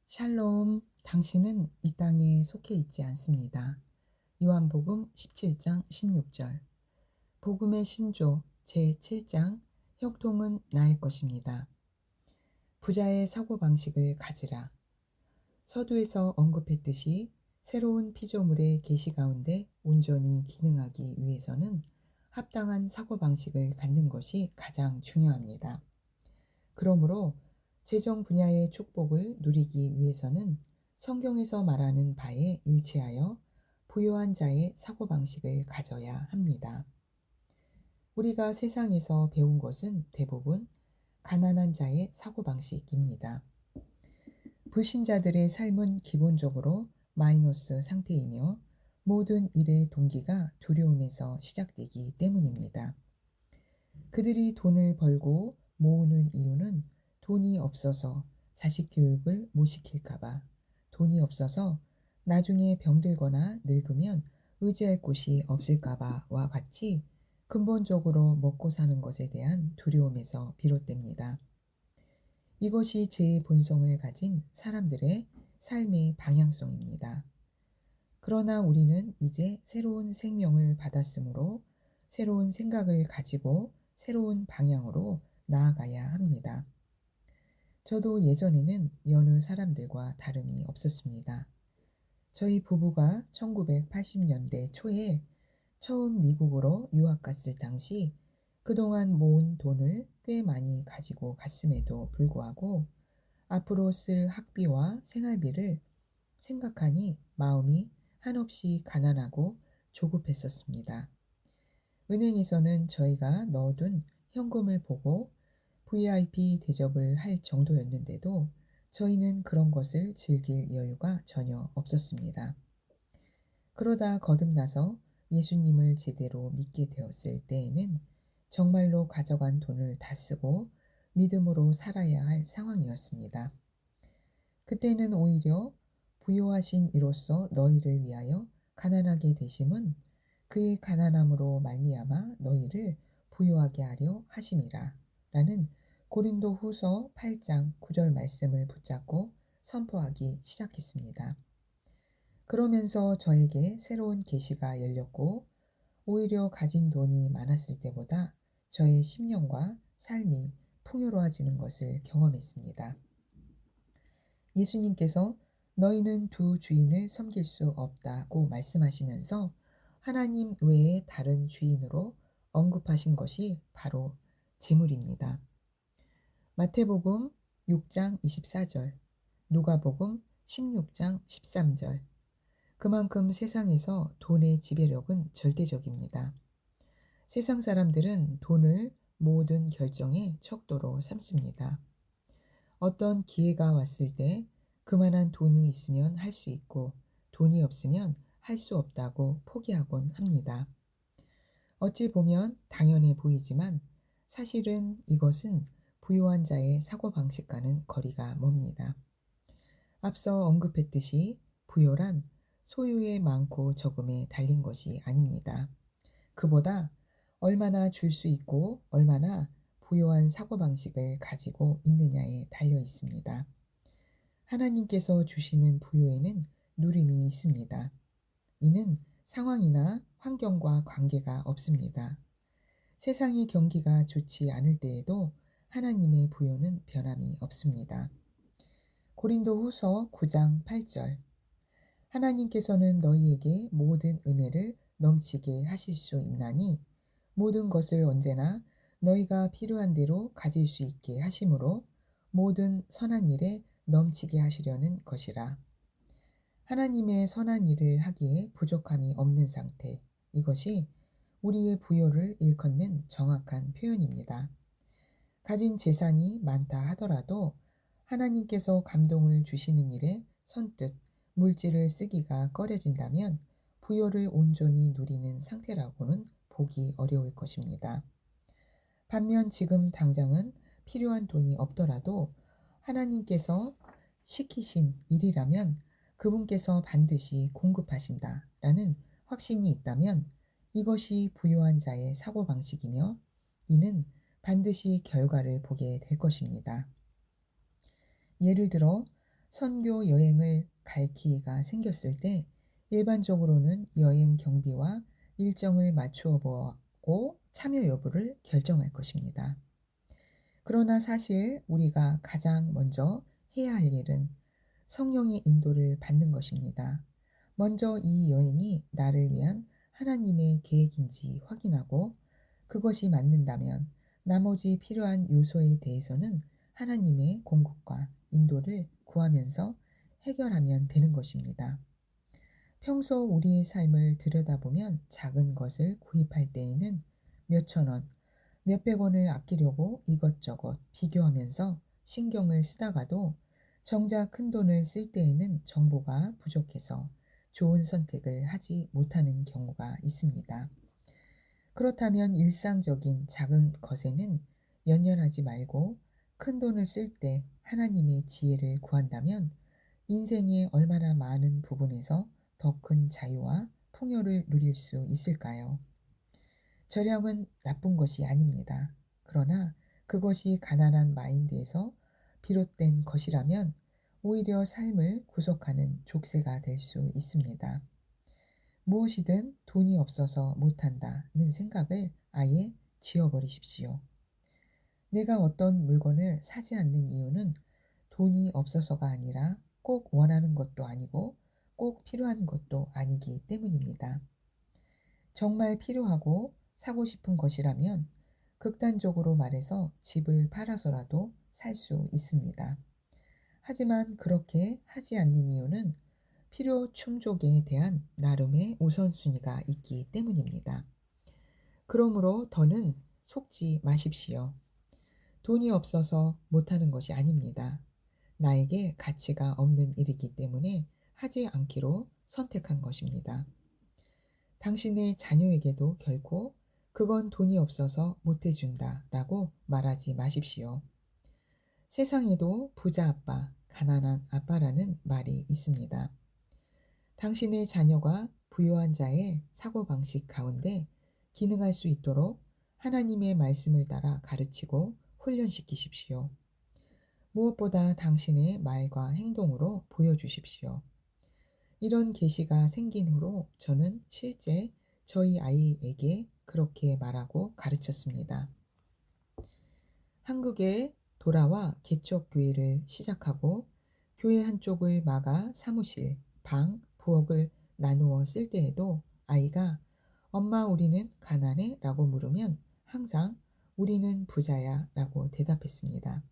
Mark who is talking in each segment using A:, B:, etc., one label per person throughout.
A: 샬롬, 당신은 이 땅에 속해 있지 않습니다. 요한복음 17장 16절. 복음의 신조 제7장 형통은 나의 것입니다. 부자의 사고방식을 가지라. 서두에서 언급했듯이 새로운 피조물의 계시 가운데 온전히 기능하기 위해서는 합당한 사고방식을 갖는 것이 가장 중요합니다. 그러므로 재정 분야의 축복을 누리기 위해서는 성경에서 말하는 바에 일치하여 부유한 자의 사고방식을 가져야 합니다. 우리가 세상에서 배운 것은 대부분 가난한 자의 사고방식입니다. 불신자들의 삶은 기본적으로 마이너스 상태이며 모든 일의 동기가 두려움에서 시작되기 때문입니다. 그들이 돈을 벌고 모으는 이유는 돈이 없어서 자식 교육을 못 시킬까봐, 돈이 없어서 나중에 병들거나 늙으면 의지할 곳이 없을까봐와 같이 근본적으로 먹고 사는 것에 대한 두려움에서 비롯됩니다. 이것이 죄의 본성을 가진 사람들의 삶의 방향성입니다. 그러나 우리는 이제 새로운 생명을 받았으므로 새로운 생각을 가지고 새로운 방향으로 나아가야 합니다. 저도 예전에는 여느 사람들과 다름이 없었습니다. 저희 부부가 1980년대 초에 처음 미국으로 유학 갔을 당시 그동안 모은 돈을 꽤 많이 가지고 갔음에도 불구하고 앞으로 쓸 학비와 생활비를 생각하니 마음이 한없이 가난하고 조급했었습니다. 은행에서는 저희가 넣어둔 현금을 보고 VIP 대접을 할 정도였는데도 저희는 그런 것을 즐길 여유가 전혀 없었습니다. 그러다 거듭나서 예수님을 제대로 믿게 되었을 때에는 정말로 가져간 돈을 다 쓰고 믿음으로 살아야 할 상황이었습니다. 그때는 오히려 부요하신 이로써 너희를 위하여 가난하게 되심은 그의 가난함으로 말미암아 너희를 부요하게 하려 하심이라 라는 고린도 후서 8장 9절 말씀을 붙잡고 선포하기 시작했습니다. 그러면서 저에게 새로운 계시가 열렸고 오히려 가진 돈이 많았을 때보다 저의 심령과 삶이 풍요로워지는 것을 경험했습니다. 예수님께서 너희는 두 주인을 섬길 수 없다고 말씀하시면서 하나님 외에 다른 주인으로 언급하신 것이 바로 재물입니다. 마태복음 6장 24절, 누가복음 16장 13절. 그만큼 세상에서 돈의 지배력은 절대적입니다. 세상 사람들은 돈을 모든 결정의 척도로 삼습니다. 어떤 기회가 왔을 때 그만한 돈이 있으면 할 수 있고 돈이 없으면 할 수 없다고 포기하곤 합니다. 어찌 보면 당연해 보이지만 사실은 이것은 부유한 자의 사고방식과는 거리가 멉니다. 앞서 언급했듯이 부요란 소유의 많고 적음에 달린 것이 아닙니다. 그보다 얼마나 줄 수 있고 얼마나 부요한 사고방식을 가지고 있느냐에 달려 있습니다. 하나님께서 주시는 부요에는 누림이 있습니다. 이는 상황이나 환경과 관계가 없습니다. 세상의 경기가 좋지 않을 때에도 하나님의 부요는 변함이 없습니다. 고린도 후서 9장 8절. 하나님께서는 너희에게 모든 은혜를 넘치게 하실 수 있나니 모든 것을 언제나 너희가 필요한 대로 가질 수 있게 하심으로 모든 선한 일에 넘치게 하시려는 것이라. 하나님의 선한 일을 하기에 부족함이 없는 상태, 이것이 우리의 부요를 일컫는 정확한 표현입니다. 가진 재산이 많다 하더라도 하나님께서 감동을 주시는 일에 선뜻 물질을 쓰기가 꺼려진다면 부요를 온전히 누리는 상태라고는 보기 어려울 것입니다. 반면 지금 당장은 필요한 돈이 없더라도 하나님께서 시키신 일이라면 그분께서 반드시 공급하신다라는 확신이 있다면 이것이 부유한 자의 사고방식이며 이는 반드시 결과를 보게 될 것입니다. 예를 들어 선교 여행을 갈 기회가 생겼을 때 일반적으로는 여행 경비와 일정을 맞추어 보고 참여 여부를 결정할 것입니다. 그러나 사실 우리가 가장 먼저 해야 할 일은 성령의 인도를 받는 것입니다. 먼저 이 여행이 나를 위한 하나님의 계획인지 확인하고 그것이 맞는다면 나머지 필요한 요소에 대해서는 하나님의 공급과 인도를 구하면서 해결하면 되는 것입니다. 평소 우리의 삶을 들여다보면 작은 것을 구입할 때에는 몇천 원, 몇백 원을 아끼려고 이것저것 비교하면서 신경을 쓰다가도 정작 큰 돈을 쓸 때에는 정보가 부족해서 좋은 선택을 하지 못하는 경우가 있습니다. 그렇다면 일상적인 작은 것에는 연연하지 말고 큰 돈을 쓸 때 하나님의 지혜를 구한다면 인생의 얼마나 많은 부분에서 더 큰 자유와 풍요를 누릴 수 있을까요? 절약은 나쁜 것이 아닙니다. 그러나 그것이 가난한 마인드에서 비롯된 것이라면 오히려 삶을 구속하는 족쇄가 될 수 있습니다. 무엇이든 돈이 없어서 못한다는 생각을 아예 지워버리십시오. 내가 어떤 물건을 사지 않는 이유는 돈이 없어서가 아니라 꼭 원하는 것도 아니고 꼭 필요한 것도 아니기 때문입니다. 정말 필요하고 사고 싶은 것이라면 극단적으로 말해서 집을 팔아서라도 살 수 있습니다. 하지만 그렇게 하지 않는 이유는 필요 충족에 대한 나름의 우선순위가 있기 때문입니다. 그러므로 더는 속지 마십시오. 돈이 없어서 못하는 것이 아닙니다. 나에게 가치가 없는 일이기 때문에 하지 않기로 선택한 것입니다. 당신의 자녀에게도 결코 그건 돈이 없어서 못해준다 라고 말하지 마십시오. 세상에도 부자 아빠, 가난한 아빠라는 말이 있습니다. 당신의 자녀가 부유한 자의 사고방식 가운데 기능할 수 있도록 하나님의 말씀을 따라 가르치고 훈련시키십시오. 무엇보다 당신의 말과 행동으로 보여주십시오. 이런 계시가 생긴 후로 저는 실제 저희 아이에게 그렇게 말하고 가르쳤습니다. 한국에 돌아와 개척교회를 시작하고 교회 한쪽을 막아 사무실, 방, 부엌을 나누어 쓸 때에도 아이가 엄마 우리는 가난해? 라고 물으면 항상 우리는 부자야 라고 대답했습니다.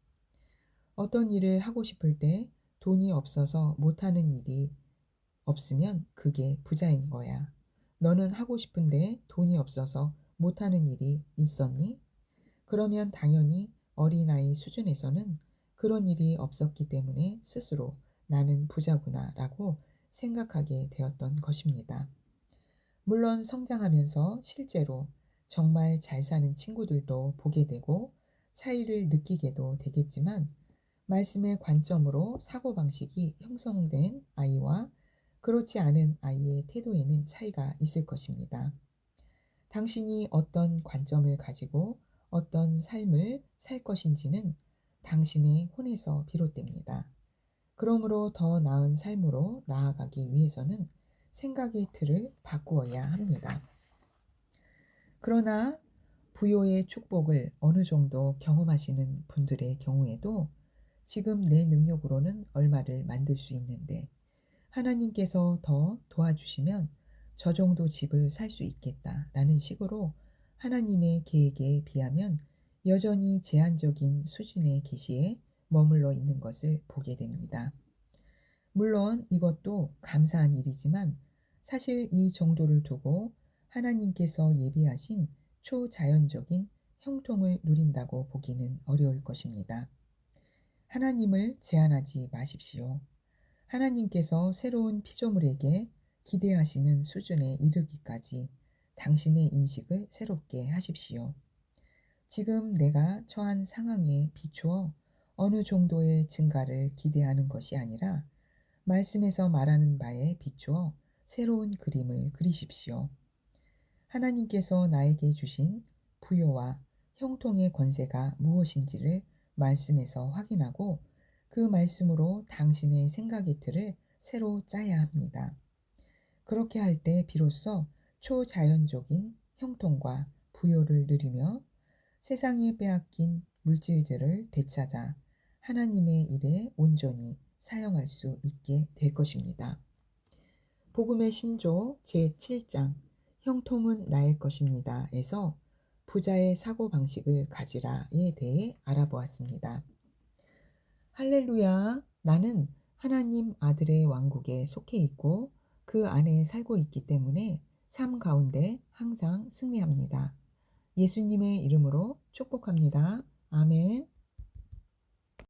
A: 어떤 일을 하고 싶을 때 돈이 없어서 못하는 일이 없으면 그게 부자인 거야. 너는 하고 싶은데 돈이 없어서 못하는 일이 있었니? 그러면 당연히 어린아이 수준에서는 그런 일이 없었기 때문에 스스로 나는 부자구나 라고 생각하게 되었던 것입니다. 물론 성장하면서 실제로 정말 잘 사는 친구들도 보게 되고 차이를 느끼게도 되겠지만 말씀의 관점으로 사고방식이 형성된 아이와 그렇지 않은 아이의 태도에는 차이가 있을 것입니다. 당신이 어떤 관점을 가지고 어떤 삶을 살 것인지는 당신의 혼에서 비롯됩니다. 그러므로 더 나은 삶으로 나아가기 위해서는 생각의 틀을 바꾸어야 합니다. 그러나 부요의 축복을 어느 정도 경험하시는 분들의 경우에도 지금 내 능력으로는 얼마를 만들 수 있는데 하나님께서 더 도와주시면 저 정도 집을 살 수 있겠다라는 식으로 하나님의 계획에 비하면 여전히 제한적인 수준의 계시에 머물러 있는 것을 보게 됩니다. 물론 이것도 감사한 일이지만 사실 이 정도를 두고 하나님께서 예비하신 초자연적인 형통을 누린다고 보기는 어려울 것입니다. 하나님을 제한하지 마십시오. 하나님께서 새로운 피조물에게 기대하시는 수준에 이르기까지 당신의 인식을 새롭게 하십시오. 지금 내가 처한 상황에 비추어 어느 정도의 증가를 기대하는 것이 아니라 말씀에서 말하는 바에 비추어 새로운 그림을 그리십시오. 하나님께서 나에게 주신 부요와 형통의 권세가 무엇인지를 말씀에서 확인하고 그 말씀으로 당신의 생각의 틀을 새로 짜야 합니다. 그렇게 할 때 비로소 초자연적인 형통과 부요를 누리며 세상에 빼앗긴 물질들을 되찾아 하나님의 일에 온전히 사용할 수 있게 될 것입니다. 복음의 신조 제7장 형통은 나의 것입니다. 에서 부자의 사고방식을 가지라에 대해 알아보았습니다. 할렐루야, 나는 하나님 아들의 왕국에 속해 있고 그 안에 살고 있기 때문에 삶 가운데 항상 승리합니다. 예수님의 이름으로 축복합니다. 아멘.